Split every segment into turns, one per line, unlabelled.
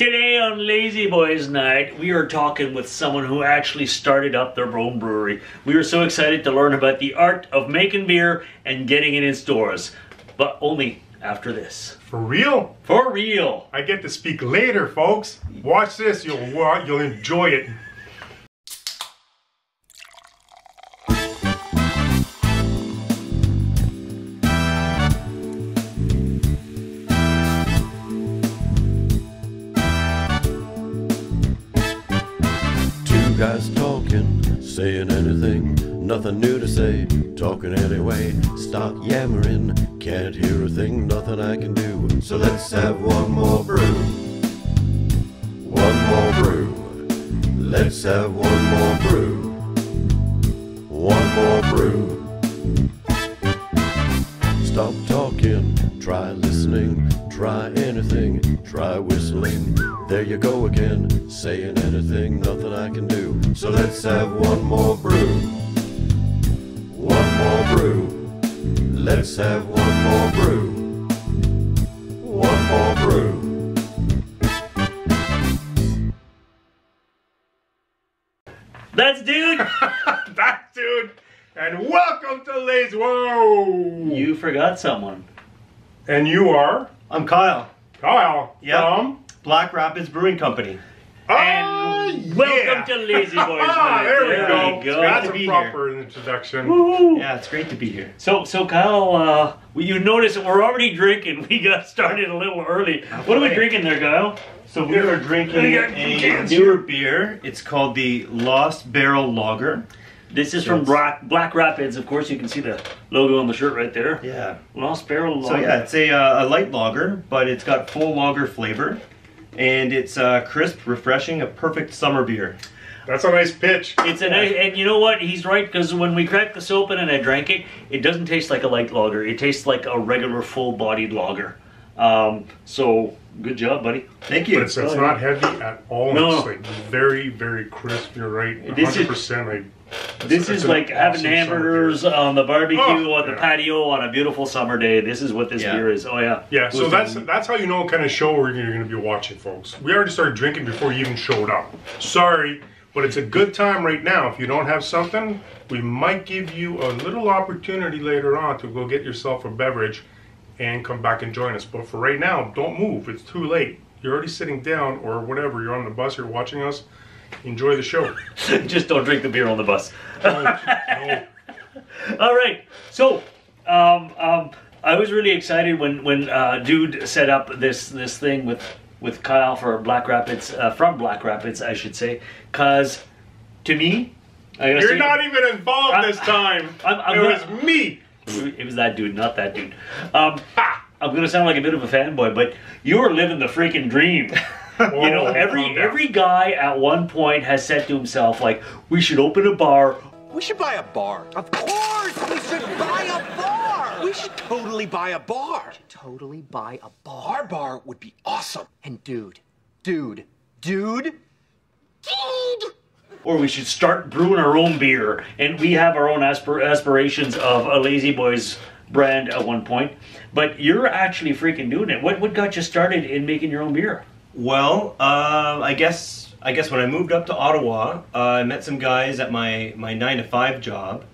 Today on Lazyboys Night, we are talking with someone who actually started up their own brewery. We are so excited to learn about the art of making beer and getting it in stores. But only after this.
For real?
For real.
I get to speak later, folks. Watch this, you'll enjoy it.
Guys talking, saying anything, nothing new to say, talking anyway, start yammering, can't hear a thing, nothing I can do, so let's have one more brew, one more brew, let's have one more brew, one more brew. Stop talking, try listening, try anything, try whistling. There you go again, saying anything, nothing I can do. So let's have one more brew, one more brew. Let's have one more brew, one more brew.
That's Dude.
That's Dude. And welcome to Lazy. Whoa!
You forgot someone.
And you are?
I'm Kyle.
Kyle.
Yep.
From?
Black Rapids Brewing Company.
And welcome to Lazyboys Night.
There we go. That's
to be
a proper introduction.
Woo-hoo.
Yeah, it's great to be here.
So Kyle, you notice that we're already drinking. We got started a little early. What are we drinking there, Kyle?
So we are drinking a newer beer. It's called the Lost Barrel Lager.
This is from Black Rapids. Of course, you can see the logo on the shirt right there.
Yeah.
Lost Barrel Lager.
So yeah, it's a light lager, but it's got full lager flavor. And it's crisp, refreshing, a perfect summer beer.
That's a nice pitch.
It's a nice, and you know what? He's right, because when we cracked this open and I drank it, it doesn't taste like a light lager. It tastes like a regular full-bodied lager. So good job, buddy.
Thank you.
But it's not heavy at all.
No.
It's like very, very crisp. You're right. 100%.
This is like having hamburgers on the barbecue on the
yeah.
patio on a beautiful summer day. This is what this beer is. Oh yeah.
Yeah, so that's how you know what kind of show you're going to be watching, folks. We already started drinking before you even showed up. Sorry, but it's a good time right now. If you don't have something, we might give you a little opportunity later on to go get yourself a beverage and come back and join us. But for right now, don't move. It's too late. You're already sitting down or whatever. You're on the bus, you're watching us. Enjoy the show.
Just don't drink the beer on the bus.
No.
All right. So, I was really excited when Dude set up this thing with Kyle for Black Rapids, from Black Rapids, I should say, because to me,
You're not even involved this time. It was me.
It was that dude, not that dude. I'm gonna sound like a bit of a fanboy, but you're living the freaking dream. You know, every guy at one point has said to himself, like, we should open a bar.
We should buy a bar. Of course, we should buy a bar. We should totally buy a bar.
Totally buy a bar.
Our bar would be awesome.
And dude.
Or we should start brewing our own beer. And we have our own aspirations of a Lazyboys brand at one point. But you're actually freaking doing it. What got you started in making your own beer?
Well, I guess when I moved up to Ottawa, I met some guys at my 9-to-5 job,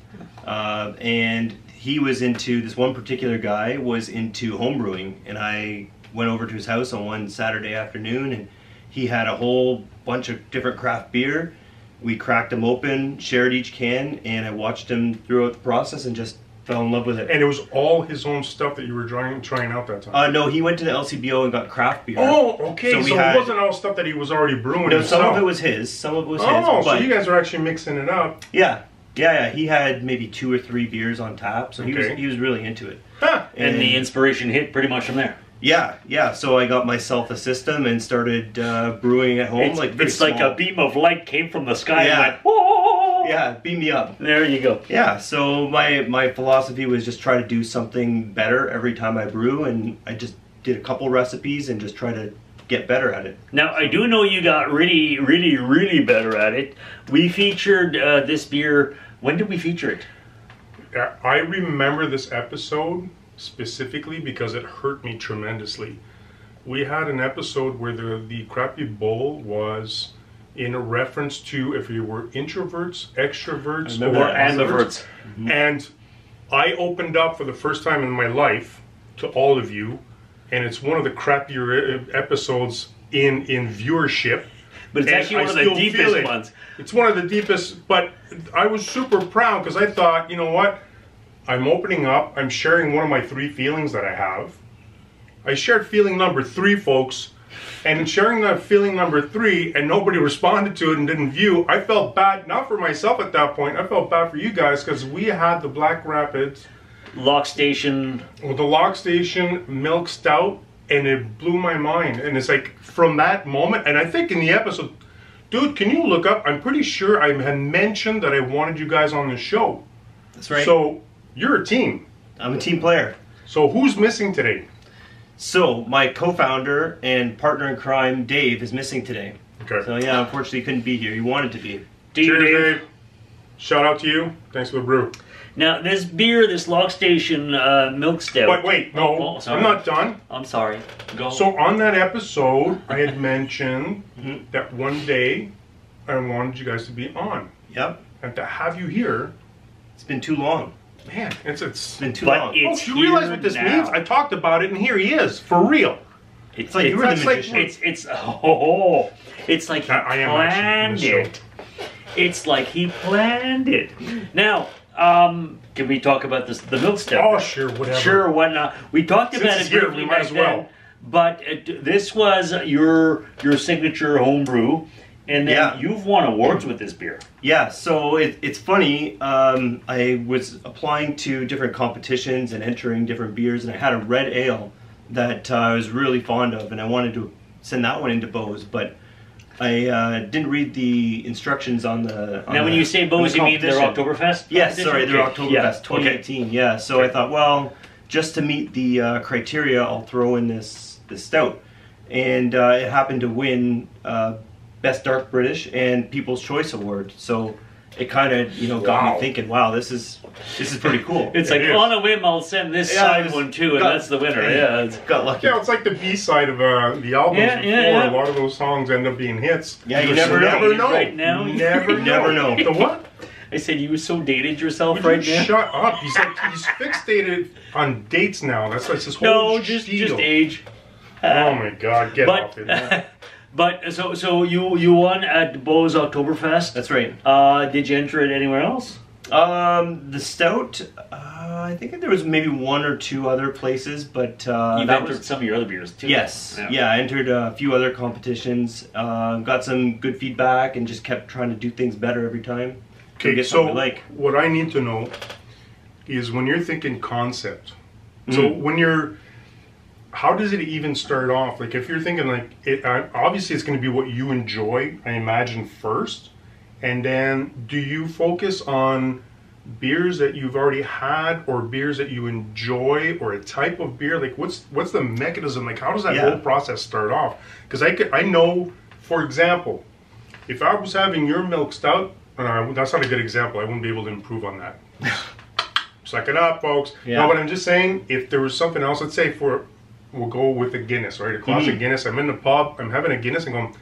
and he was into, this one particular guy was into homebrewing, and I went over to his house on one Saturday afternoon, and he had a whole bunch of different craft beer. We cracked them open, shared each can, and I watched him throughout the process and just fell in love with it.
And it was all his own stuff that you were trying out that time?
No, he went to the LCBO and got craft beer.
Oh, okay. So
it
wasn't all stuff that he was already brewing
No,
himself.
some of it was his. Some of it was his.
Oh, so you guys are actually mixing it up.
Yeah. He had maybe 2 or 3 beers on tap, so he was really into it.
Huh.
And the inspiration hit pretty much from there.
Yeah. So I got myself a system and started brewing at home.
It's like a beam of light came from the sky and went,
whoa! Yeah, beam me up.
There you go.
Yeah, so my philosophy was just try to do something better every time I brew, and I just did a couple recipes and just try to get better at it.
Now, I do know you got really, really, really better at it. We featured this beer. When did we feature it?
I remember this episode specifically because it hurt me tremendously. we had an episode where the crappy bowl was in a reference to if you were introverts, extroverts, or
ambiverts.
And I opened up for the first time in my life to all of you, and it's one of the crappier episodes in viewership.
But it's actually one of the deepest ones.
It's one of the deepest, but I was super proud because I thought, you know what? I'm opening up, I'm sharing one of my 3 feelings that I have. I shared feeling number 3, folks, and in sharing that feeling number 3 and nobody responded to it and didn't view, I felt bad, not for myself at that point, I felt bad for you guys because we had the Black Rapids
Lock Station.
Well, the Lock Station Milk Stout, and it blew my mind. And it's like, from that moment, and I think in the episode, dude, can you look up, I'm pretty sure I had mentioned that I wanted you guys on the show.
That's right.
So, you're a team.
I'm a team player.
So who's missing today?
So my co-founder and partner in crime, Dave, is missing today.
Okay.
So yeah, unfortunately, he couldn't be here. He wanted to be.
Cheers, Dave. Shout out to you. Thanks for the brew.
Now, this beer, this Lock Station Milk Stout.
But wait, no, I'm not done.
I'm sorry. Go.
So on that episode, I had mentioned that one day I wanted you guys to be on.
Yep.
And to have you here,
It's been too long.
man, it's
Been too
But
long.
it's
you realize what this
here
means?
now.
I talked about it, and here he is, for real.
It's
like you were the magician.
It's like he
I am
planned
actually in the
it. It's like he planned it. Now, can we talk about this, the milk stout?
Oh, sure, whatever.
Sure, why not? We talked
Since
about it
it's here,
briefly
we might
back
as well.
then, but this was your signature homebrew, and then
Yeah.
you've won awards with this beer.
Yeah, so it's funny. I was applying to different competitions and entering different beers, and I had a red ale that I was really fond of, and I wanted to send that one into Bose, but I didn't read the instructions on the.
Now, when you say Bose, you mean their
competition.
Oktoberfest?
Yes,
competition?
sorry, their
Okay.
Oktoberfest
Yeah,
2018. Yeah, so I thought, well, just to meet the criteria, I'll throw in this stout, and it happened to win Best Dark British and People's Choice Award. So it kind of got
Wow.
me thinking, wow, this is pretty cool.
It's like,
It is.
on a whim, I'll send this
Yeah,
side
it's
one too, and
got-
that's the winner. Yeah. It's,
got lucky.
Yeah, it's like the B-side of the albums
Yeah,
before.
yeah, yeah.
A lot of those songs end up being hits.
Yeah, you
So
never know.
Never know.
Right now.
Never
Never know.
The what?
I said you so dated yourself
Would
right
you
now.
shut up. He's fixated on dates now. That's his whole
No, just
spiel.
age.
Oh my God, get off it.
But so you won at Bose Oktoberfest.
That's right.
Did you enter it anywhere else?
The stout, I think there was maybe 1 or 2 other places, but
You've
that
entered
was.
some of your other beers too.
Yes, yeah, I entered a few other competitions, got some good feedback, and just kept trying to do things better every time. to
Okay,
get
so
something we like.
what I need to know is when you're thinking concept. So when you're, how does it even start off? Like if you're thinking like, obviously it's going to be what you enjoy, I imagine first, and then do you focus on beers that you've already had or beers that you enjoy or a type of beer? Like what's the mechanism? Like how does that
Yeah.
whole process start off? Because I know, for example, if I was having your milk stout, that's not a good example. I wouldn't be able to improve on that. Suck it up, folks.
Yeah.
No, but I'm just saying, if there was something else, let's say we'll go with a Guinness, right? A classic Guinness. I'm in the pub, I'm having a Guinness and going,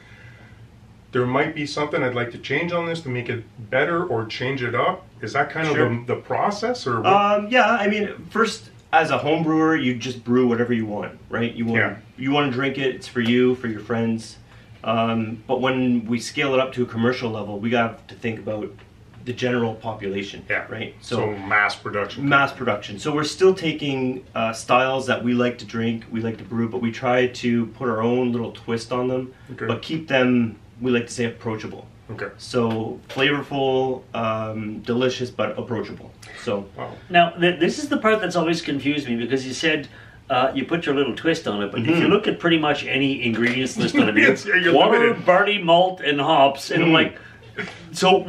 there might be something I'd like to change on this to make it better or change it up. Is that kind of the process? Or what?
Yeah, I mean, first, as a home brewer, you just brew whatever you want, right? You want to drink it, it's for you, for your friends. But when we scale it up to a commercial level, we got to think about the general population, right?
So mass production.
Mass production. So we're still taking styles that we like to drink, we like to brew, but we try to put our own little twist on them, but keep them, we like to say, approachable.
Okay.
So flavorful, delicious, but approachable. So
Now, this is the part that's always confused me because you said you put your little twist on it, but if you look at pretty much any ingredients list on a beer,
Yes, you're
water,
limited.
barley, malt, and hops, and I'm like, so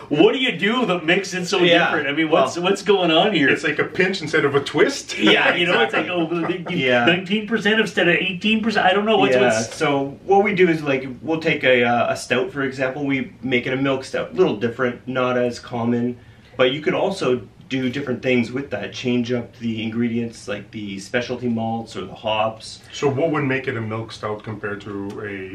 what do you do that makes it so different? I mean, what's going on here?
It's like a pinch instead of a twist.
Yeah, you know, it's like 19% instead of 18%. I don't know what's.
So what we do is like we'll take a stout, for example. We make it a milk stout, a little different, not as common, but you could also do different things with that. Change up the ingredients, like the specialty malts or the hops.
So what would make it a milk stout compared to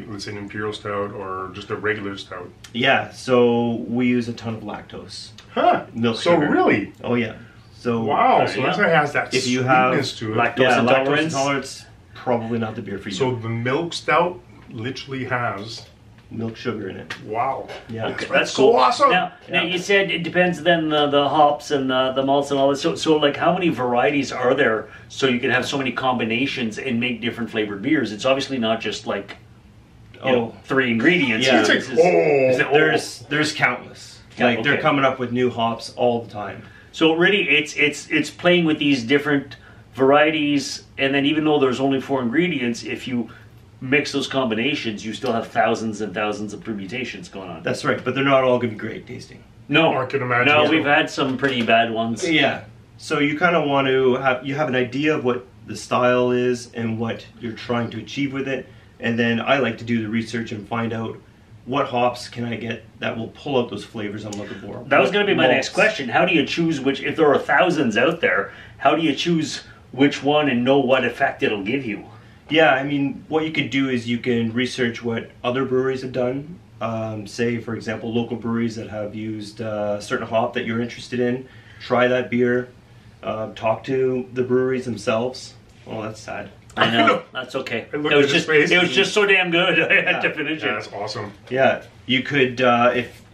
let's say an imperial stout or just a regular stout?
Yeah, so we use a ton of lactose.
Huh.
Milk
So
sugar.
really?
Oh yeah. So
Wow. So
yeah.
that has that
If you have
sweetness to it.
lactose intolerance.
intolerance, probably not the beer for you.
So the milk stout literally has
milk sugar in it.
wow.
Yeah.
Okay,
That's so awesome.
Now you said it depends then the hops and the malts and all this. So like how many varieties are there so you can have so many combinations and make different flavored beers? It's obviously not just like you know, 3 ingredients.
Yeah.
It's
This
like,
is-
There's countless.
Yeah,
Like they're
okay.
coming up with new hops all the time.
So really, it's playing with these different varieties, and then even though there's only 4 ingredients, if you mix those combinations, you still have thousands and thousands of permutations going on.
That's right, but they're not all going to be great tasting.
No,
I can imagine
No,
so.
we've had some pretty bad ones.
Yeah. So you kind of want to have an idea of what the style is and what you're trying to achieve with it, and then I like to do the research and find out what hops can I get that will pull out those flavors I'm looking for.
That was going to be my
Malts.
next question. How do you choose which? If there are thousands out there, how do you choose which one and know what effect it'll give you?
Yeah, I mean, what you could do is you can research what other breweries have done. Say, for example, local breweries that have used a certain hop that you're interested in. Try that beer. Talk to the breweries themselves. Oh, that's sad.
I know. That's okay.
I looked at his face.
It was just so damn good. I had to finish
Yeah,
it.
that's awesome.
Yeah, you could,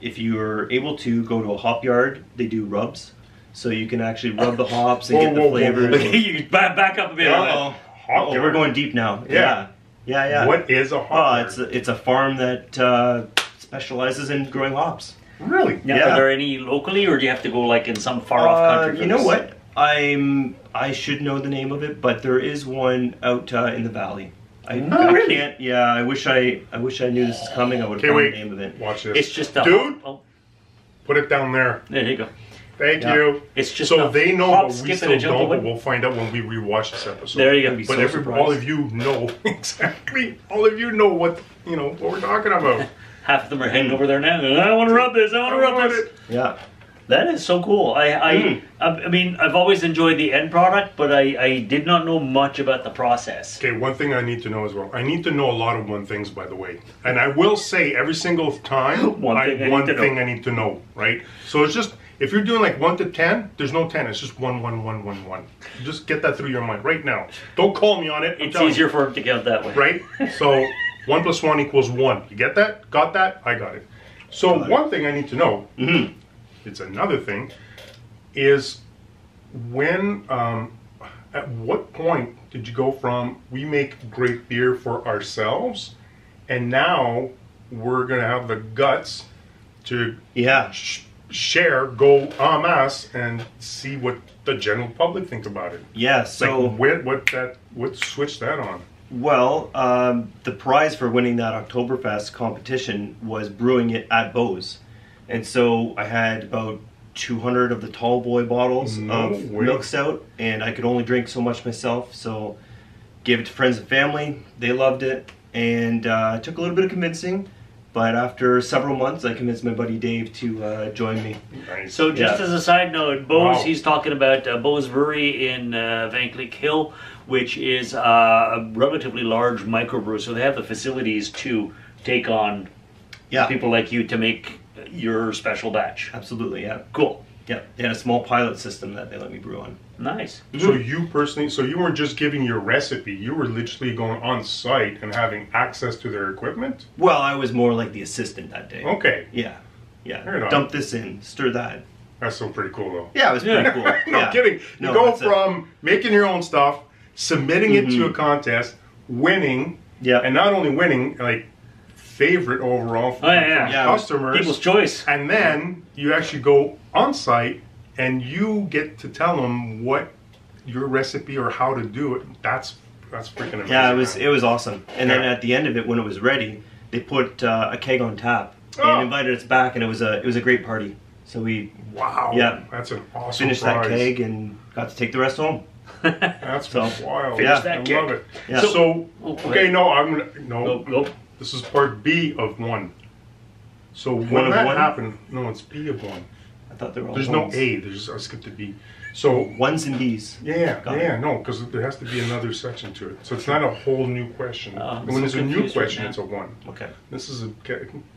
if you're able to, go to a hop yard. They do rubs. So you can actually rub the hops and
Whoa,
get the
whoa, whoa,
flavors.
whoa, whoa.
You back up a bit. on that.
Uh-oh.
Hop
Oh,
yard?
we're going deep now.
Yeah.
Yeah.
What is a hop?
It's a farm that specializes in growing hops.
Really?
Now,
Yeah.
Are there any locally, or do you have to go like in some far off country? for
You know
this?
what? I should know the name of it, but there is one out in the valley. I
really?
can't. Yeah, I wish I knew this is coming. I would
Okay,
have found
wait.
the name of it.
Watch this.
It's just a
Dude,
Oh,
put it down there.
there you go.
Thank
Yeah.
you.
It's just
so
a
they know,
hop,
but
skip,
we
and
still
a jump
don't.
away.
But we'll find out when we rewatch this episode.
There you go.
Be
But
so
all
surprised.
of you know exactly. All of you know what we're talking about.
Half of them are heading over there now. I want to rub this. I want to
I
rub
want
this.
it.
Yeah.
That is so cool. I mean, I've always enjoyed the end product, but I did not know much about the process.
Okay, one thing I need to know as well. I need to know a lot of one things, by the way. And I will say every single time,
One thing I need to know.
right? So it's just, if you're doing like 1 to 10, there's no 10. It's just 1, 1, 1, 1, 1. Just get that through your mind right now. Don't call me on it. I'm
It's
telling
easier
you,
for him to count that way.
right? So 1 plus 1 equals 1. You get that? Got that? I got it. So one thing I need to know, it's another thing, is when, at what point did you go from we make great beer for ourselves and now we're going to have the guts to
Yeah.
share, go en masse, and see what the general public think about it?
Yeah. So.
Like, what switched that on?
Well, the prize for winning that Oktoberfest competition was brewing it at Bose. And so I had about 200 of the tall boy bottles
No
of
way.
milk stout, and I could only drink so much myself, so gave it to friends and family. They loved it, and it took a little bit of convincing, but after several months, I convinced my buddy Dave to join me.
Nice.
So just
Yeah.
as a side note, Bose,
Wow.
he's talking about Bose Brewery in Van Cleek Hill, which is a relatively large microbrew. So they have the facilities to take on
Yeah,
people like you to make your special batch.
absolutely, yeah.
Cool.
Yeah, they had a small pilot system that they let me brew on.
Nice.
So you personally, so you weren't just giving your recipe, you were literally going on site and having access to their equipment?
Well, I was more like the assistant that day.
Okay,
Yeah, yeah.
Right on.
Dump this in, stir that.
that's still pretty cool though.
Yeah, it was pretty cool.
No
Yeah.
kidding. You
No,
go
that's it.
from making your own stuff, submitting it to a contest, winning,
Yeah.
and not only winning, like favorite overall from,
Oh, yeah.
from
Yeah.
customers,
People's choice.
and then you actually go on site and you get to tell them what your recipe or how to do it. That's freaking amazing.
Yeah, it
man.
was awesome. And then
Yeah.
at the end of it, when it was ready, they put a keg on tap
Oh.
and invited us back, and it was a great party. So we
Wow.
Yeah.
That's an awesome
finished
prize.
that keg and got to take the rest home.
That's
So,
wild.
finish
that
I
keg.
love it.
Yeah.
So,
Oh, go
okay,
ahead.
no, no.
Nope, nope.
This is part B of 1. So
One
when
of
that
one?
happened, no, it's B of 1.
I thought they were all
There's
ones.
no A. There's I skipped the B. So
Ones and B's.
no, because there has to be another section to it. So it's not a whole new question.
I'm
And when
so
there's a new
confused right
question,
now.
it's a 1.
Okay.
This is a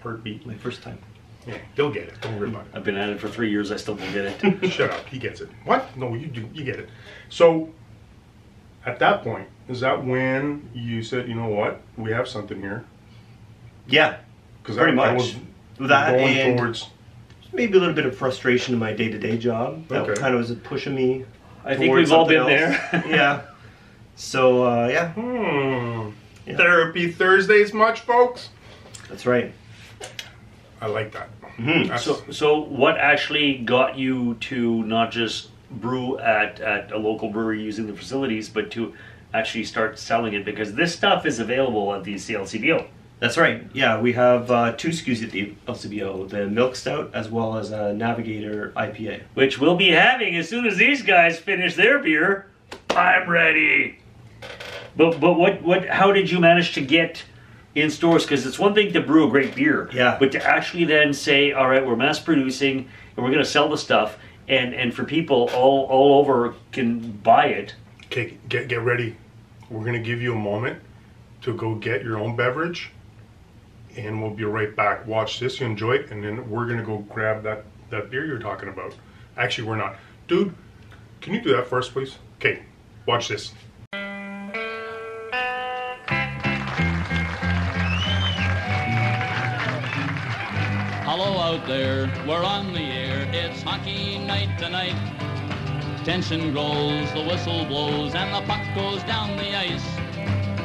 part B.
My first time.
Yeah, they'll get it. Don't worry about
I've been at it for 3 years. I still don't get it.
it. Shut up. He gets it. What? No, you do. You get it. So at that point, is that when you said, you know what, we have something here?
Yeah.
Because
Pretty
I
much.
was
That
going
and
towards.
maybe a little bit of frustration in my day-to-day job. That
Okay.
kind of was pushing me.
I think
towards
we've all
something
been
else.
there.
Yeah. So yeah, Yeah.
Therapy Thursdays much, folks?
that's right.
I like that.
Mhm.
That's-
So what actually got you to not just brew at a local brewery using the facilities, but to actually start selling it? Because this stuff is available at the CLCBO.
That's right. Yeah, we have 2 SKUs at the LCBO: the Milk Stout as well as a Navigator IPA.
Which we'll be having as soon as these guys finish their beer. I'm ready. But what? How did you manage to get in stores? Because it's one thing to brew a great beer,
Yeah.
but to actually then say, all right, we're mass producing and we're going to sell the stuff, and for people all over can buy it.
Okay, get ready. We're gonna give you a moment to go get your own beverage, and we'll be right back. Watch this, you enjoy it, and then we're gonna go grab that beer you're talking about. Actually, we're not. Dude, can you do that first, please? Okay, watch this.
Hello out there, we're on the air. It's hockey night tonight. Tension grows, the whistle blows, and the puck goes down the ice.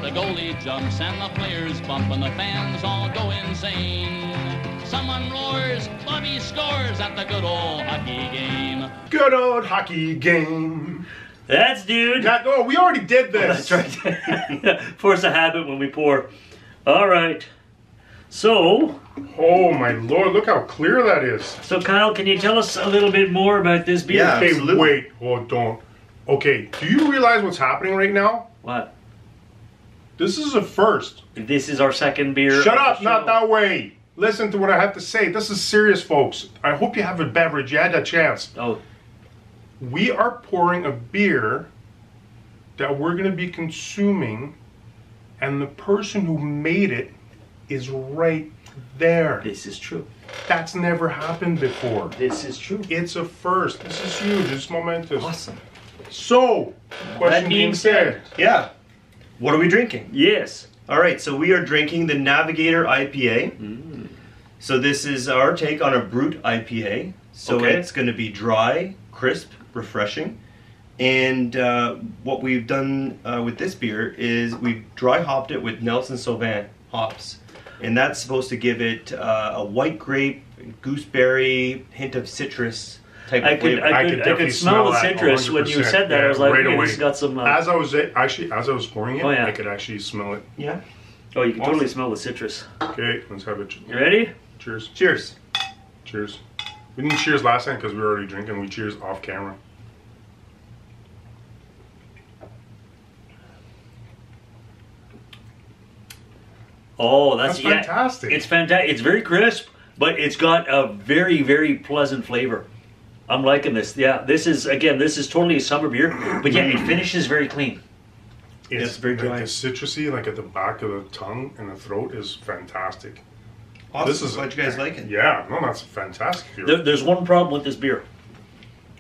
The goalie jumps and the players bump and the fans all go insane. Someone roars, Bobby scores at the good old hockey game.
Good old hockey game.
That's dude.
Oh, we already did this.
That's right. Force a habit when we pour. All right. So
Oh my lord, look how clear that is.
Kyle, can you tell us a little bit more about this beer?
Yeah.
Okay,
Absolutely.
wait, hold on. Okay, do you realize what's happening right now?
What?
This is a first.
This is our second beer.
Shut
of the
up, not
show.
that way. Listen to what I have to say. This is serious, folks. I hope you have a beverage. You had a chance.
Oh,
We are pouring a beer that we're going to be consuming, and the person who made it is right there.
this is true.
That's never happened before.
This is true.
It's a first. This is huge. It's momentous.
Awesome.
So, question
being
being said,
Yeah. What are we drinking?
Yes.
All right, so we are drinking the Navigator IPA. So this is our take on a brute IPA. So
Okay.
it's going to be dry, crisp, refreshing. And what we've done with this beer is we've dry hopped it with Nelson Sauvin hops. And that's supposed to give it a white grape, gooseberry, hint of citrus type of flavor.
I could smell the citrus when you said that. I was like,
right
hey,
away.
this has got some.
As I was pouring it,
Oh, yeah.
I could actually smell it.
Yeah.
Oh, you can totally smell the citrus.
Okay, let's have it.
You ready?
Cheers.
Cheers.
Cheers. We didn't cheers last time because we were already drinking. We cheers off camera.
Oh, that's
That's fantastic.
It's fantastic. It's very crisp, but it's got a very, very pleasant flavor. I'm liking this. Yeah, this is totally a summer beer, but yeah, it finishes very clean.
It's very dry.
Like the citrusy, like at the back of the tongue and the throat, is fantastic.
Awesome.
This is
Glad you guys like it.
Yeah, no, that's fantastic. Beer.
There's one problem with this beer.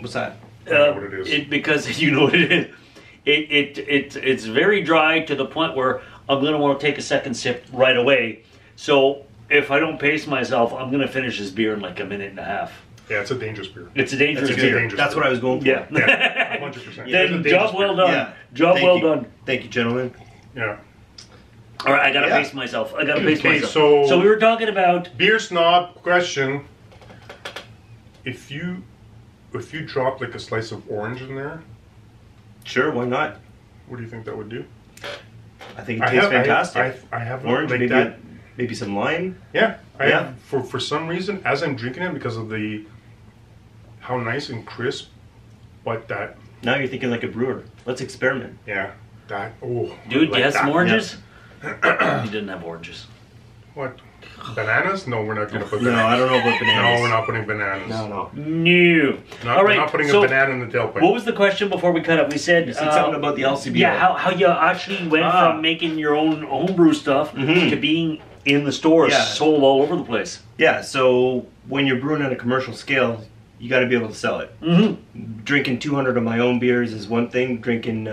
What's that?
I know what it is.
Because you know what it is. It's very dry to the point where I'm gonna want to take a second sip right away. So if I don't pace myself, I'm gonna finish this beer in like a minute and a half.
Yeah, it's a dangerous beer.
It's a dangerous
It's a
beer.
dangerous
That's
beer.
what I was going for.
Yeah.
Yeah, 100%.
Then job well done.
Yeah.
Job
Thank
well
you.
done.
Thank you, gentlemen.
Yeah.
All right, I gotta
Yeah.
pace myself. I gotta pace
Okay,
myself.
so-
we were talking about.
Beer snob question. If you drop like a slice of orange in there,
Sure, why not?
what do you think that would do?
I think it tastes fantastic.
I have
Orange,
like
maybe
that.
maybe some lime.
Yeah, I
Yeah.
have, for some reason, as I'm drinking it, because of how nice and crisp, but that,
Now you're thinking like a brewer. Let's experiment.
yeah, that, oh.
Dude,
like
you had some
that.
oranges? You didn't have oranges.
What? Bananas? No, we're not going to put
No,
bananas.
I don't know about bananas.
No, we're not putting bananas.
No.
No.
Not,
All
we're
right.
not putting
so
a banana in the tailpipe.
what was the question before we cut up? We said,
You said something about the LCBO.
Yeah, how you actually went from making your own homebrew stuff to being in the stores, sold all over the place.
Yeah, so when you're brewing on a commercial scale, you got to be able to sell it. Drinking 200 of my own beers is one thing. Drinking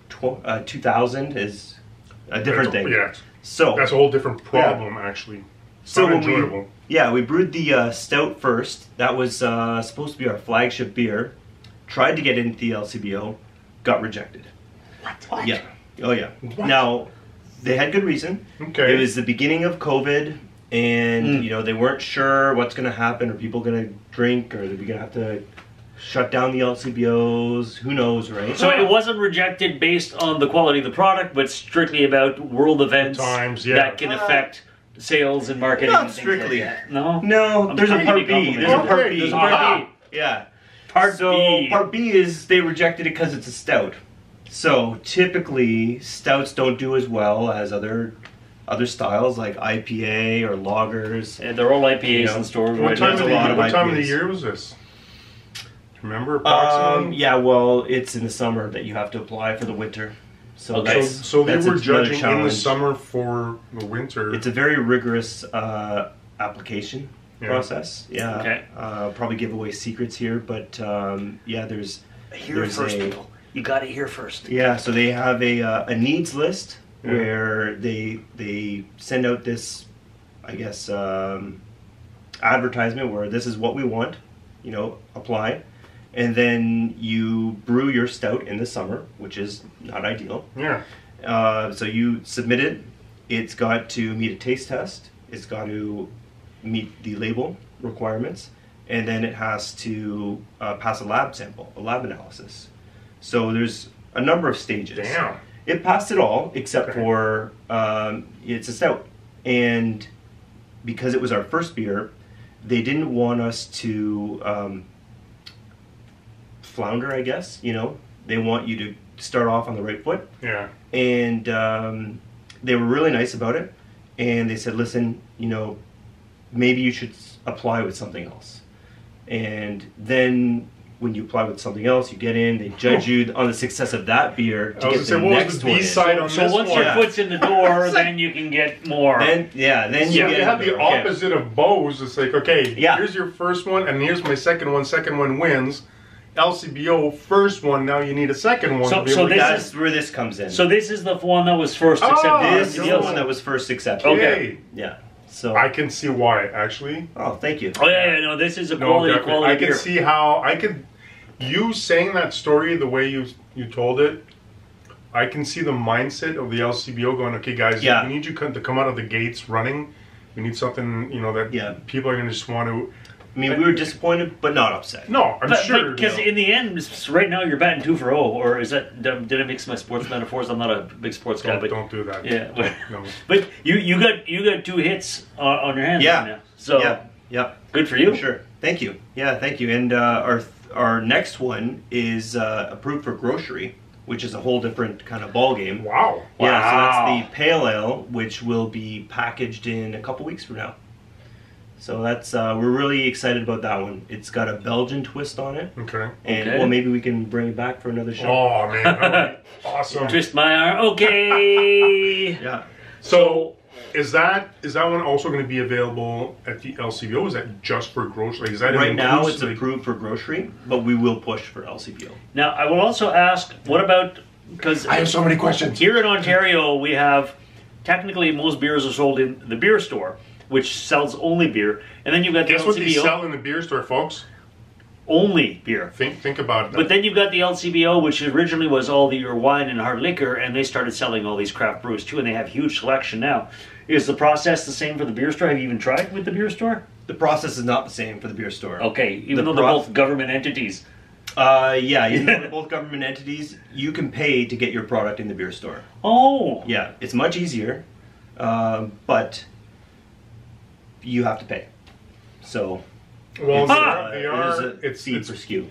2,000 is a different thing.
Yeah.
So
that's a whole different problem, actually. It's not enjoyable.
We brewed the stout first. That was supposed to be our flagship beer. Tried to get into the LCBO, got rejected.
What?
Yeah. Oh yeah. What? Now, they had good reason.
Okay.
It was the beginning of COVID, and you know they weren't sure what's going to happen. Are people going to drink, or are we going to have to shut down the LCBOs? Who knows, right?
So it wasn't rejected based on the quality of the product, but strictly about world events that can affect sales and marketing.
Not
and things
strictly.
Like that. No.
No.
I'm
There's a
trying to
part
be
B.
complimentary.
There's a part B.
There's a part B.
Yeah.
Part B.
Part B is they rejected it because it's a stout. So typically stouts don't do as well as other styles like IPA or lagers.
And they're all IPAs in stores.
What time of the
IPAs.
year was this? Remember approximately?
Yeah, well, it's in the summer that you have to apply for the winter. So
Okay.
So they
that's
were
another
judging in the
challenge.
summer for the winter.
It's a very rigorous application process. Yeah.
Okay.
Probably give away secrets here, but yeah, there's
first, people. You got to hear first.
Yeah, so they have a needs list where they send out this, I guess, advertisement where this is what we want, you know, apply, and then you brew your stout in the summer, which is not ideal.
Yeah.
So you submit it. It's got to meet a taste test. It's got to meet the label requirements, and then it has to pass a lab sample, a lab analysis. So there's a number of stages.
Damn.
It passed it all except for it's a stout, and because it was our first beer, they didn't want us to flounder, I guess. You know, they want you to start off on the right foot.
Yeah.
And they were really nice about it, and they said, listen, you know, maybe you should apply with something else. And then when you apply with something else, you get in, they judge you on the success of that beer to get the next one.
So once your foot's in the door, then you can get more.
Then you
have the opposite of Bose. It's like, okay,
Yeah.
here's your first one, and here's my second one. Second one wins. LCBO, first one, now you need a second one.
So
That's where this comes in.
So this is the one that was first accepted.
This is the one that was first accepted.
Okay.
Yeah. So
I can see why, actually.
Oh, thank you.
Oh yeah, no, this is a
No,
quality
definitely. I
beer.
can see how you saying that story the way you told it. I can see the mindset of the LCBO going, okay, guys, we need you to come out of the gates running. We need something, you know, that people are going to just want to.
I mean, we were disappointed, but not upset.
No, I'm sure.
Because in the end, right now you're batting 2 for 0, or is that? Did I mix my sports metaphors? I'm not a big sports guy, but
don't do that.
Yeah, but,
No.
but you got 2 hits on your hands.
Yeah.
Right now. So
yeah,
good for you.
Sure. Thank you. Yeah, thank you. And our next one is approved for grocery, which is a whole different kind of ball game.
Wow.
Yeah. So that's the pale ale, which will be packaged in a couple weeks from now. So that's we're really excited about that one. It's got a Belgian twist on it.
Okay.
And well, maybe we can bring it back for another show.
Oh man, that would be awesome.
Twist my arm. Okay.
Yeah.
So is that one also going to be available at the LCBO? Is that just for grocery? Is that
right now it's approved for grocery, but we will push for LCBO.
Now I will also ask, what about, because
I have so many questions.
Here in Ontario, we have technically most beers are sold in the beer store, which sells only beer, and then you've got the
Guess
LCBO.
what they sell in the beer store, folks?
Only beer.
Think about it.
But then you've got the LCBO, which originally was all your wine and hard liquor, and they started selling all these craft brews too, and they have huge selection now. Is the process the same for the beer store? Have you even tried with the beer store?
The process is not the same for the beer store.
Okay, even though they're both government entities.
Yeah, even though they're both government entities, you can pay to get your product in the beer store.
Oh.
Yeah, it's much easier, but you have to pay. So,
well,
it's fee per SKU.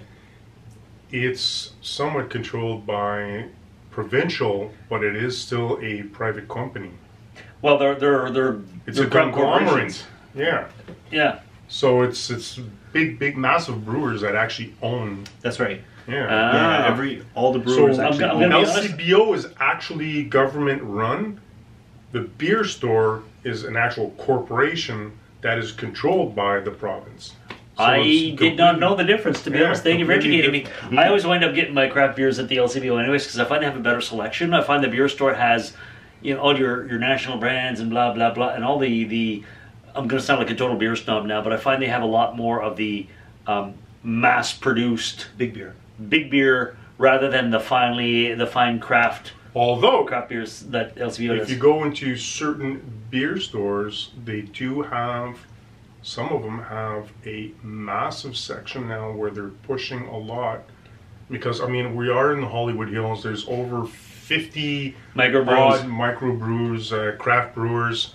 It's somewhat controlled by provincial, but it is still a private company.
Well, they're
It's
They're
a
crown
conglomerate.
corporations.
Yeah.
Yeah.
So it's big, massive brewers that actually own.
That's right.
Yeah.
Yeah, all the brewers
So
actually.
I'm gonna be honest.
LCBO is actually government run. The beer store is an actual corporation that is controlled by the province. So
I
it's
did not know the difference, to be
Yeah,
honest. Thank you for
completely
educating me. I always wind up getting my craft beers at the LCBO anyways, because I find they have a better selection. I find the beer store has, you know, all your national brands and blah, blah, blah, and all the I'm going to sound like a total beer snob now, but I find they have a lot more of the mass-produced
big beer.
rather than the fine craft
Although,
beers that LCBO
if
does.
you go into certain beer stores, they do have, some of them have a massive section now where they're pushing a lot. Because, I mean, we are in the Hollywood Hills. There's over 50
Microbrews.
odd microbrews, craft brewers.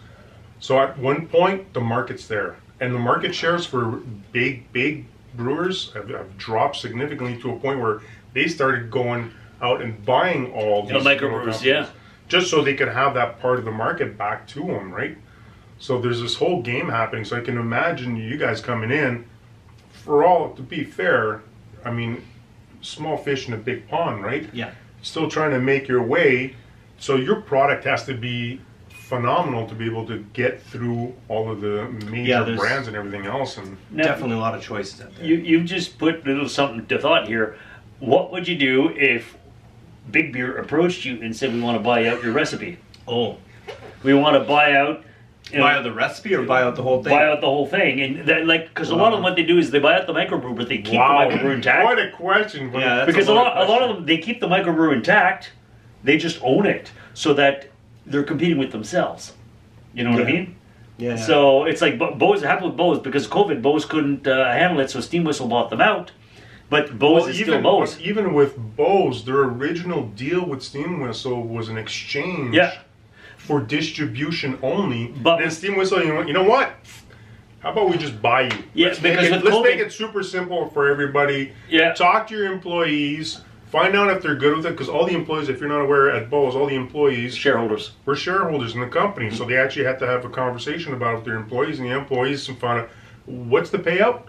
So at one point, the market's there. And the market shares for big brewers have dropped significantly to a point where they started going out and buying all these
microbrews, yeah.
just so they could have that part of the market back to them, right? So there's this whole game happening. So I can imagine you guys coming in. To be fair, I mean, small fish in a big pond, right?
Yeah.
Still trying to make your way. So your product has to be phenomenal to be able to get through all of the major brands and everything else. And
Now,
definitely a lot of choices out there.
You've just put a little something to thought here. What would you do if Big Beer approached you and said, we want to buy out your recipe?
Oh.
We want to buy out...
Buy out the recipe or buy out the whole thing?
Buy out the whole thing. And because a lot of them, what they do is they buy out the microbrew, but they keep the microbrew intact.
What a question.
Yeah, that's
because a lot of them, they keep the microbrew intact. They just own it so that they're competing with themselves. You know what I mean?
Yeah.
So it's like Bose, it happened with Bose because COVID, Bose couldn't handle it, so Steam Whistle bought them out. But Bose is still Bose.
Even with Bose, their original deal with Steam Whistle was an exchange for distribution only.
But
then Steam Whistle, you know what? How about we just buy you?
Yes, because
let's make it super simple for everybody.
Yeah.
Talk to your employees. Find out if they're good with it, because all the employees, if you're not aware, at Bose, all the employees
shareholders
were shareholders in the company, so they actually had to have a conversation about it with their employees, and the employees found out what's the payout,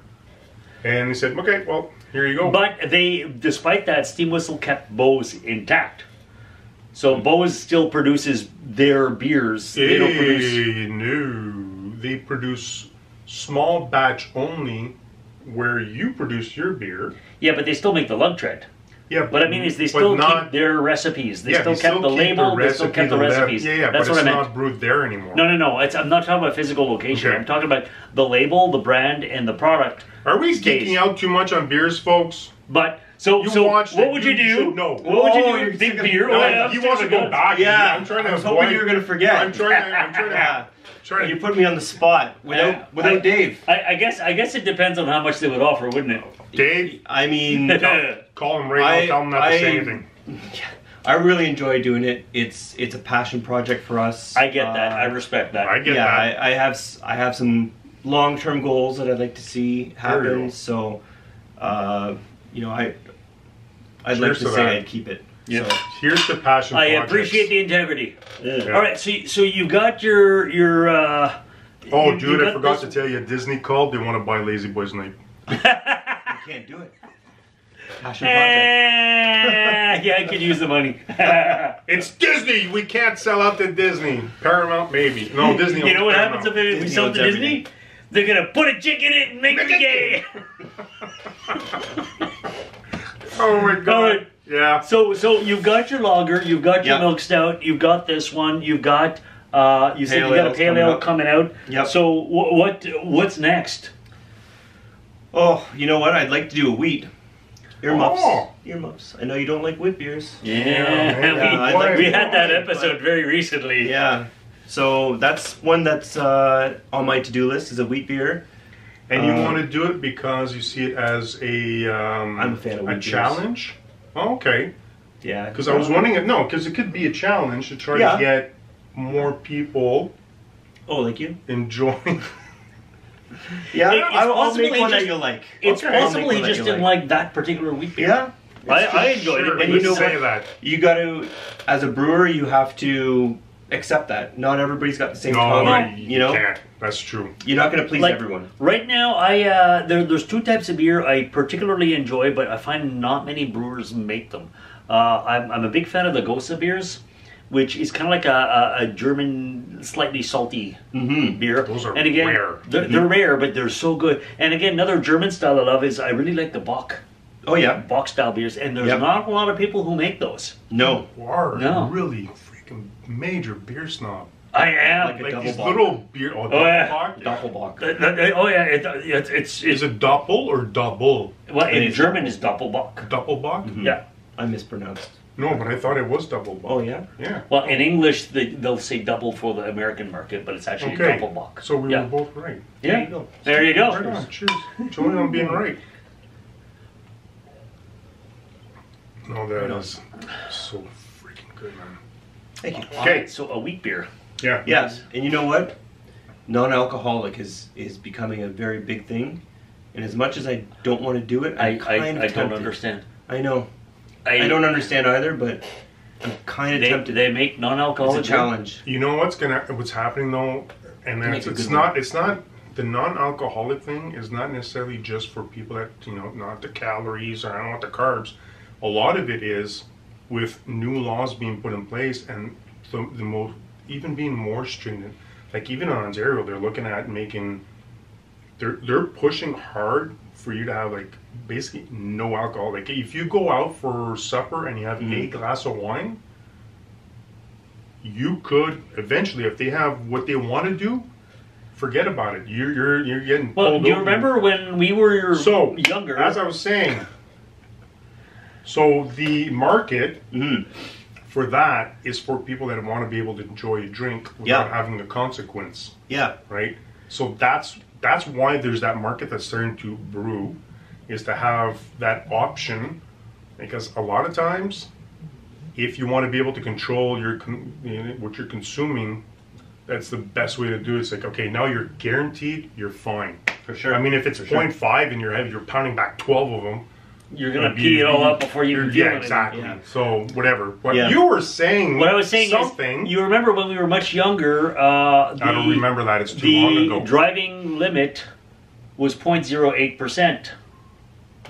and they said, okay, well, here you go.
But despite that, Steam Whistle kept Bose intact. So Bose still produces their beers. They don't produce.
No, they produce small batch only, where you produce your beer.
Yeah, but they still make the lug tread.
Yeah,
but I mean, is they still keep their recipes. They still kept the label. They still kept the recipes.
Yeah,
that's
but
what I
it's
meant.
not brewed there anymore.
No. I'm not talking about physical location.
Okay.
I'm talking about the label, the brand, and the product.
Are we geeking out too much on beers, folks?
But so what would you do?
No.
What would you do? Big beer.
He wants to go back.
Yeah,
I'm trying to.
I was hoping you were going to forget.
I'm trying to.
You put me on the spot without Dave.
I guess it depends on how much they would offer, wouldn't it?
Dave,
I mean,
call him right now. Tell him not to say anything.
I really enjoy doing it. It's a passion project for us.
I get that. I respect that.
I get that.
I have some long-term goals that I'd like to see happen. So, I'd like to say I'd keep it.
Yeah.
So, here's the passion.
I appreciate the integrity.
Yeah.
All right, so you got your.
Oh, dude, I forgot to tell you. Disney called. They want to buy Lazyboys night.
You can't do it. Passion project.
Yeah, I could use the money.
It's Disney. We can't sell out to Disney. Paramount, maybe. No, Disney.
You know what
Paramount.
happens if we sell to Disney? They're gonna put a chick in it and make it gay.
Oh my god.
All right.
Yeah.
So you've got your lager, you've got your milk stout, you've got this one, you've got you said you got a pale ale coming out.
Yep.
So what's next?
Oh, you know what? I'd like to do a wheat. Earmuffs.
Oh.
Earmuffs. I know you don't like wheat beers.
Yeah, we had that episode very recently.
Yeah. So that's one that's on my to-do list is a wheat beer.
And you want to do it because you see it as a
I'm a fan of wheat beers.
challenge? Oh, okay.
Yeah.
Because I was wondering, because it could be a challenge to try to get more people
like you?
enjoying.
Yeah, I'll
possibly
make one
just-
that you'll like.
It's
Okay.
possibly
I'll make one
just
that
in
you
like that particular wheat beer.
Yeah.
I enjoyed it.
And
And
you
you know
say
what?
that.
You got to, as a brewer, you have to accept that. Not everybody's got the same
No,
tongue.
you can't. That's true.
You're not going to please
Like,
everyone.
Right now, there's two types of beer I particularly enjoy, but I find not many brewers make them. I'm a big fan of the Gosa beers, which is kind of like a German, slightly salty beer.
Those are
and again,
rare.
They're rare, but they're so good. And again, another German style I love is I really like the Bock.
Oh yeah.
Bock style beers, and there's
Yep.
not a lot of people who make those.
No.
You are
No.
really freaking major beer snob.
I am.
Like a
Like
double
these
bock.
little beer. Oh,
yeah.
Doppelbock?
Doppelbock.
Oh yeah, it's
Is it doppel or double?
well, in
It is
German is Doppelbock.
Doppelbock?
Yeah.
I mispronounced.
No, but I thought it was doppelbock.
Oh yeah.
Yeah.
Well, in English, they'll say double for the American market, but it's actually
Okay.
Doppelbock.
So we
yeah.
were both right.
Yeah.
There you go.
There you go.
Right on. Cheers. Join on being right. No, that
Right on.
is so freaking good, man.
Thank you.
Okay.
So a wheat beer.
Yeah.
Yes, and you know what? Non-alcoholic is becoming a very big thing, and as much as I don't want to do it, I'm kind of
I don't
tempted.
understand.
I know. I don't understand either, but I'm kind of tempted.
They make non-alcoholic.
It's a challenge.
You know what's happening though, and
Make
that's,
a
it's
good
not
one.
it's not the non-alcoholic thing is not necessarily just for people that not the calories or I don't want the carbs. A lot of it is with new laws being put in place and the most even being more stringent. Like even in Ontario, they're looking at making they're pushing hard for you to have like basically no alcohol. Like if you go out for supper and you have a glass of wine, you could eventually, if they have what they want to do, forget about it. You're getting
Well,
pulled
do you
over.
remember when we were younger?
As I was saying, so the market for that is for people that want to be able to enjoy a drink without
Yeah.
having a consequence,
Yeah.
right? So that's why there's that market that's starting to brew, is to have that option, because a lot of times, if you want to be able to control what you're consuming, that's the best way to do it. It's like, okay, now you're guaranteed, you're fine.
For sure.
I mean, if it's 0.5 in your head, you're pounding back 12 of them.
You're gonna pee it all up before you even feel
Yeah,
anything.
exactly.
Yeah.
So whatever. But
Yeah.
you were saying
What I was saying
something.
is, you remember when we were much younger?
I don't remember that. It's too long
The
ago.
driving limit was 0.08%.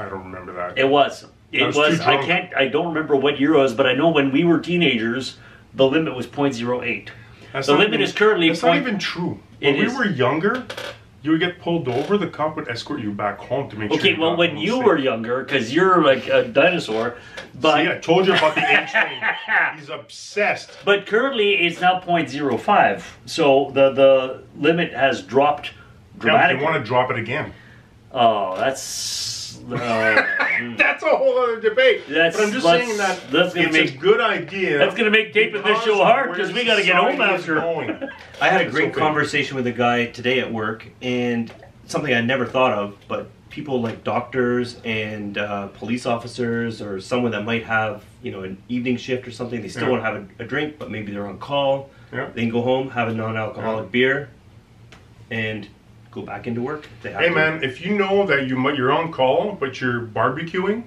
I don't remember that.
It was.
I
It
was
was.
too
I
drunk.
can't. I don't remember what year it was, but I know when we were teenagers, the limit was 0.08.
That's
The
not
limit
even-
is currently
That's not even true.
It
When we
is.
were younger, you would get pulled over. The cop would escort you back home to make sure.
Okay,
you
well,
got
when
home
you
safe.
were younger, because you're like a dinosaur, but
See, I told you about the age thing. He's obsessed.
but currently it's now 0.05. So the limit has dropped
Yeah, if
dramatically.
you want to drop it again.
Oh, that's.
That's a whole other debate.
That's-
but I'm just
that's-
saying that
that's gonna
it's
make-
a good idea.
That's gonna make taping this show hard because we got to get home after.
I had a
It's
great
okay.
conversation with a guy today at work, and something I never thought of, but people like doctors and police officers or someone that might have, an evening shift or something, they still
Yeah.
want to have a drink, but maybe they're on call.
Yeah.
They can go home, have a non-alcoholic
Yeah.
beer, and go back into work. If they have
Hey
to.
man, if you know that you're on call but you're barbecuing,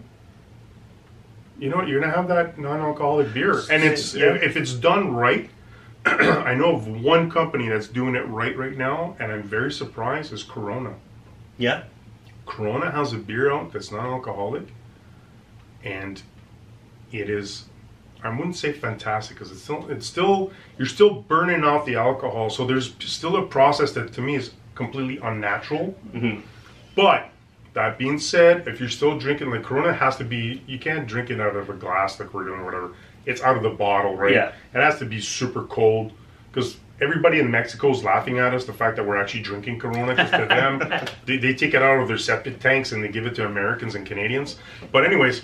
you know what, you're gonna have that non-alcoholic beer, and it's
Yeah.
if it's done right. I know of one company that's doing it right now, and I'm very surprised. Is Corona.
Yeah.
Corona has a beer out that's non-alcoholic, and it is. I wouldn't say fantastic because it's still you're still burning off the alcohol. So there's still a process that to me is completely unnatural. But that being said, if you're still drinking, like Corona has to be, you can't drink it out of a glass like we're doing or whatever. It's out of the bottle, right?
Yeah.
It has to be super cold because everybody in Mexico is laughing at us, the fact that we're actually drinking Corona, because to them, they take it out of their septic tanks and they give it to Americans and Canadians. But anyways,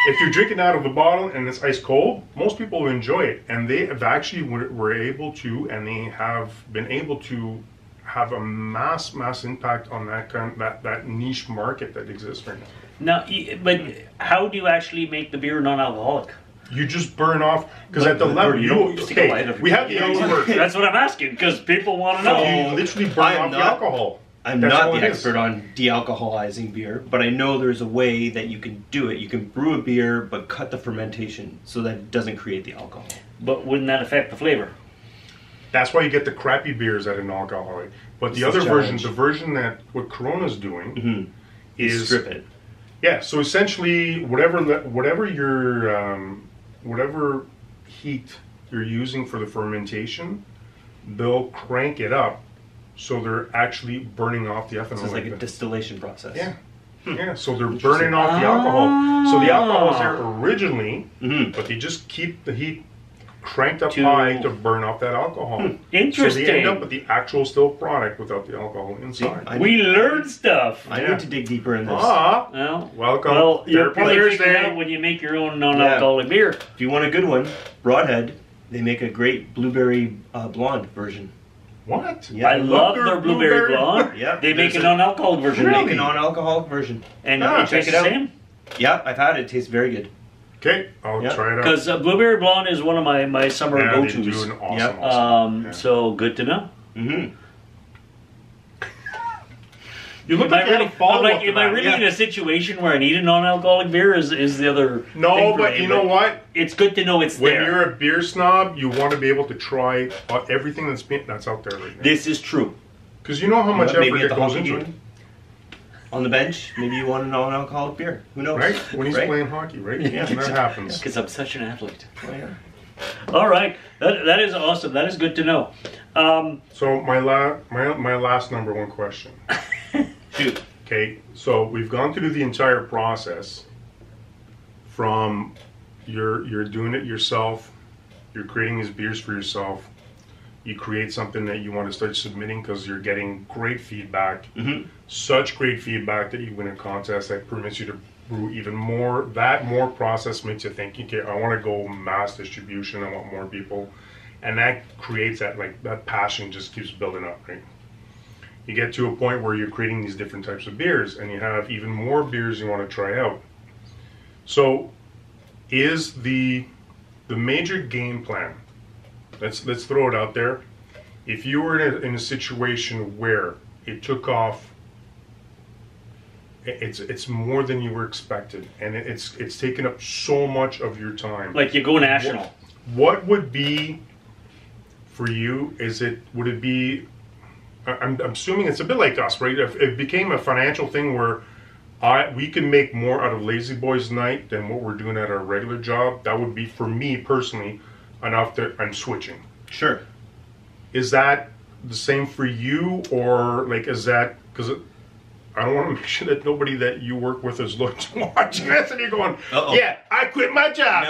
if you're drinking out of the bottle and it's ice cold, most people will enjoy it. And they have actually were able to, and they have been able to have a mass impact on that niche market that exists right now.
Now, but how do you actually make the beer non-alcoholic?
You just burn off, because at the level
you don't stick a light up
we
your
have the
ears.
expert.
That's what I'm asking because people want to
So
know.
you literally burn
I'm
off the
not-
alcohol.
I'm
That's
not
all
the
it is.
expert on de-alcoholizing beer, but I know there's a way that you can do it. You can brew a beer, but cut the fermentation so that it doesn't create the alcohol.
But wouldn't that affect the flavor?
That's why you get the crappy beers at an alcoholic. But the other version, the version that what Corona's doing is
strip it.
Yeah, so essentially whatever heat you're using for the fermentation, they'll crank it up so they're actually burning off the ethanol.
So it's like a distillation process.
Yeah. Yeah, so they're burning off the alcohol. So the alcohol was there originally, but they just keep the heat cranked up high to burn off that alcohol.
Interesting.
So they end up with the actual still product without the alcohol inside.
We learned stuff.
I need to dig deeper in this.
Well,
welcome.
Well, you're probably
Thursday.
figuring out when you make your own non-alcoholic beer.
If you want a good one, Broadhead, they make a great blueberry blonde version.
What?
Yeah,
I love their blueberry blonde.
Yeah,
They make a non-alcoholic version.
They make a non-alcoholic version.
And
Ah,
it tastes the same?
Yeah, I've had it. It tastes very good.
Okay, I'll try it out.
Because blueberry blonde is one of my summer
They
go-tos.
do an awesome.
So good to know.
You look like you had a follow-up to
am I
that.
really in a situation where I need a non-alcoholic beer? Is the other
No,
thing for
but
me,
you know what?
It's good to know it's
When
there.
you're a beer snob, you want to be able to try everything that's out there right now.
This is true.
Because you know how much
Maybe
effort
at
it
the
goes
hockey
into it.
game, on the bench, maybe you want a non-alcoholic beer. Who knows?
Right? When he's
Right?
playing hockey, right?
Yeah.
And that happens.
Because I'm such an athlete.
Oh, yeah.
All right, that is awesome. That is good to know.
So my last number one question.
Shoot.
Okay, so we've gone through the entire process from you're doing it yourself, you're creating these beers for yourself, you create something that you want to start submitting because you're getting great feedback, such great feedback that you win a contest that permits you to brew even more. That more process makes you think, okay, I want to go mass distribution, I want more people, and that creates that passion just keeps building up, right? You get to a point where you're creating these different types of beers and you have even more beers you want to try out. So is the major game plan, let's throw it out there, if you were in a situation where it took off, it's more than you were expected and it's taken up so much of your time.
Like you go national.
What would be for you, would it be, I'm assuming it's a bit like us, right? If it became a financial thing where we can make more out of Lazyboys night than what we're doing at our regular job, that would be, for me personally, enough that I'm switching.
Sure.
Is that the same for you, or is that, because I don't want to make sure that nobody that you work with is watching this and you're going, yeah, I quit my job.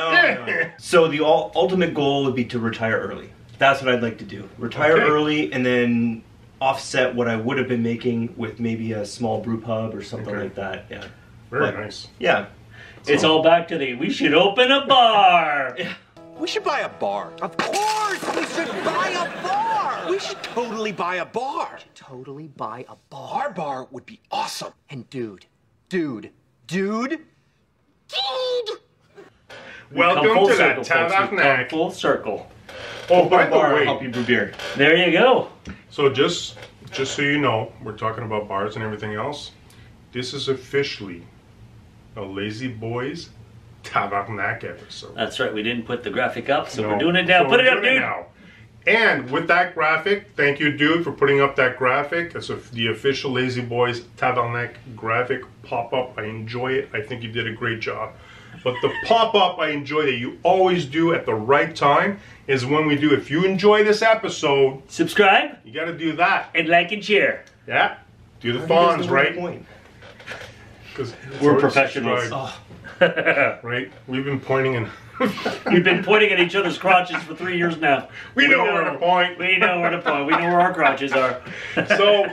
No. So the ultimate goal would be to retire early. That's what I'd like to do. Retire early and then offset what I would have been making with maybe a small brew pub or something like that. Yeah.
Very nice.
Yeah.
It's all back to we should open a bar.
We should buy a bar.
Of course, we should buy a bar.
We should totally buy a bar.
Totally buy a bar.
Our bar would be awesome.
And dude.
Welcome to that Tavernac.
Full circle.
Oh, by the
Bar,
way,
help you brew beer.
There you go.
so just so you know, we're talking about bars and everything else. This is officially a Lazyboys Tavernac episode.
That's right. We didn't put the graphic up, so
No.
we're doing it now.
So
Put it
we're
up,
doing
dude.
now. And with that graphic, thank you, dude, for putting up that graphic. That's the official Lazyboys Tavernac graphic pop-up. I enjoy it. I think you did a great job. But the pop-up I enjoy that you always do at the right time is when we do. If you enjoy this episode,
Subscribe
you got to do that.
and like and share.
Yeah. Do the fawns, right?
Point.
Because
We're professionals.
Right? We've been pointing and
We've been pointing at each other's crotches for 3 years now.
we know where to point.
We know where to point. We know where our crotches are.
So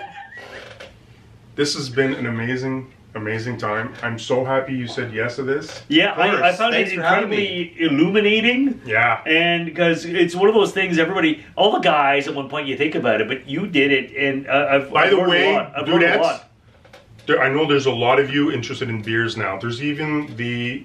this has been an amazing time. I'm so happy you said yes to this.
Yeah, I found
Thanks
it
for having
incredibly illuminating.
Yeah.
And because it's one of those things, all the guys at one point you think about it, but you did it, and I've
By the
learned
way,
a lot. I've learned a
dudettes,
lot.
I know there's a lot of you interested in beers now. There's even the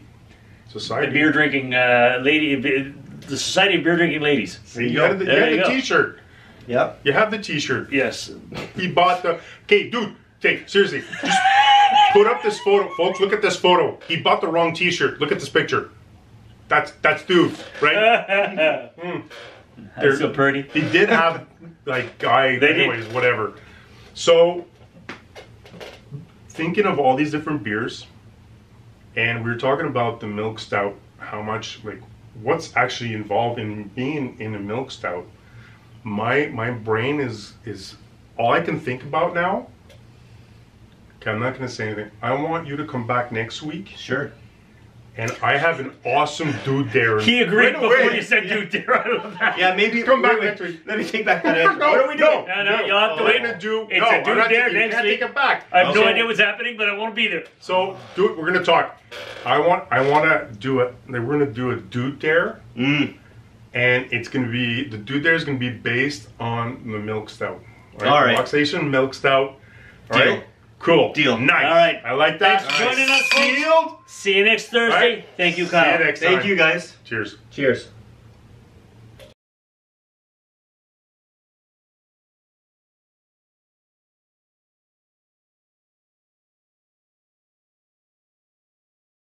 Society.
The beer drinking the Society of Beer Drinking Ladies.
You had the T-shirt.
Yep.
You have the T-shirt.
Yes.
He bought the. Okay, dude. Okay, seriously. Just put up this photo, folks. Look at this photo. He bought the wrong T-shirt. Look at this picture. That's dude, right?
That's so pretty.
He did have like guy.
They did.
Anyways, whatever. So thinking of all these different beers, and we were talking about the milk stout. How much like what's actually involved in being in a milk stout? My brain is all I can think about now. Okay, I'm not going to say anything. I want you to come back next week.
Sure.
And I have an awesome dude there.
He agreed
Right
before
away.
you said dude there. I love that.
Yeah, maybe
Come back
wait,
next week.
Let me take back that answer.
No,
What are we doing?
No, you'll have to
We're
wait.
gonna do.
It's
no,
a dude
I'm not
there
taking-
next
can't
week.
take it back.
I have no
So-
idea what's happening, but I won't be there.
So, dude, we're gonna talk. I want to do it. We're gonna do a dude dare, and it's gonna be the dude dare is gonna be based on the milk stout.
All right.
Oxidation milk stout. All
Deal.
right. Cool.
Deal.
Nice.
All right.
I like that.
Thanks for joining us, folks.
Sealed.
See you next Thursday.
All right.
Thank you,
See
Kyle.
you next
Thank
time.
you, guys.
Cheers.
Cheers.